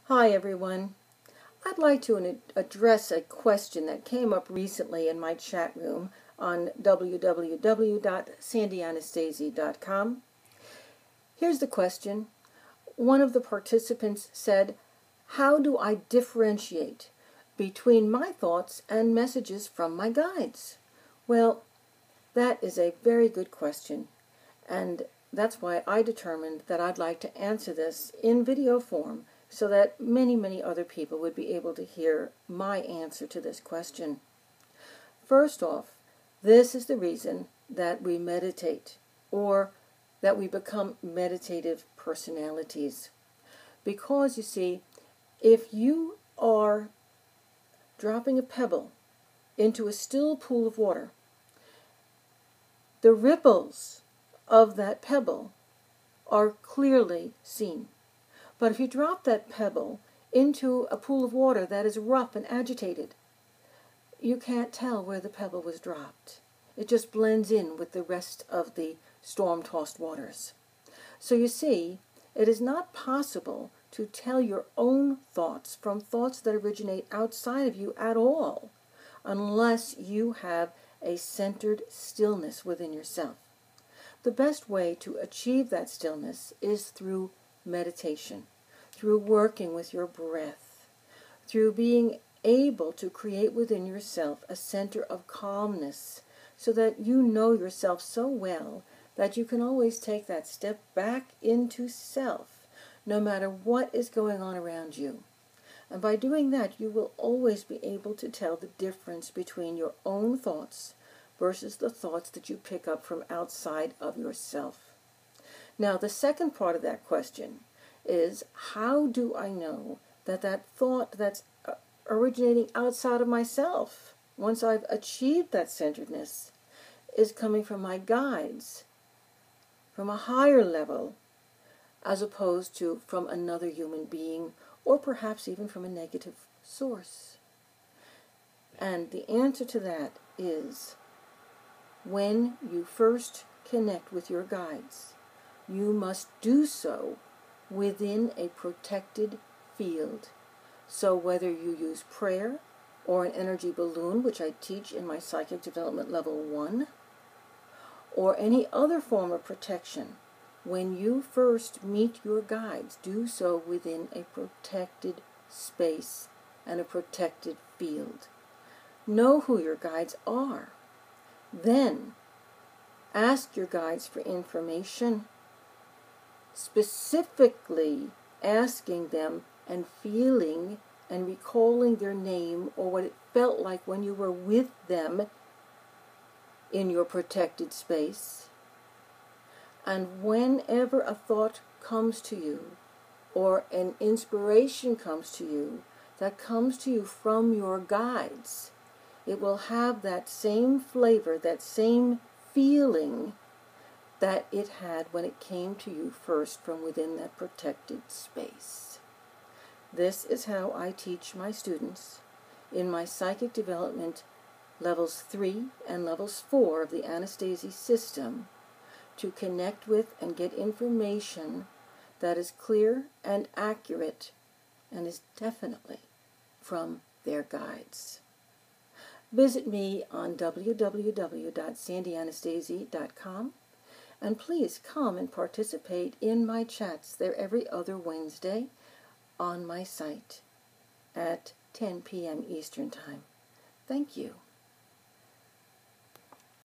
Hi everyone. I'd like to address a question that came up recently in my chat room on www.sandyanastasi.com. Here's the question. One of the participants said, "How do I differentiate between my thoughts and messages from my guides?" Well, that is a very good question, and that's why I determined that I'd like to answer this in video form so that many other people would be able to hear my answer to this question. First off, this is the reason that we meditate, or that we become meditative personalities. Because, you see, if you are dropping a pebble into a still pool of water, the ripples of that pebble are clearly seen. But if you drop that pebble into a pool of water that is rough and agitated, you can't tell where the pebble was dropped. It just blends in with the rest of the storm-tossed waters. So you see, it is not possible to tell your own thoughts from thoughts that originate outside of you at all, unless you have a centered stillness within yourself. The best way to achieve that stillness is through meditation, through working with your breath, through being able to create within yourself a center of calmness so that you know yourself so well that you can always take that step back into self, no matter what is going on around you. And by doing that, you will always be able to tell the difference between your own thoughts versus the thoughts that you pick up from outside of yourself. Now, the second part of that question is, how do I know that that thought that's originating outside of myself, once I've achieved that centeredness, is coming from my guides, from a higher level, as opposed to from another human being, or perhaps even from a negative source? And the answer to that is, when you first connect with your guides, you must do so within a protected field. So whether you use prayer or an energy balloon, which I teach in my Psychic Development Level 1, or any other form of protection, when you first meet your guides, do so within a protected space and a protected field. Know who your guides are. Then ask your guides for information, specifically asking them and feeling and recalling their name or what it felt like when you were with them in your protected space. And whenever a thought comes to you or an inspiration comes to you that comes to you from your guides, it will have that same flavor, that same feeling that it had when it came to you first from within that protected space. This is how I teach my students in my Psychic Development Levels 3 and Levels 4 of the Anastasi system to connect with and get information that is clear and accurate and is definitely from their guides. Visit me on www.sandyanastasi.com, and please come and participate in my chats. They're every other Wednesday on my site at 10 p.m. Eastern Time. Thank you.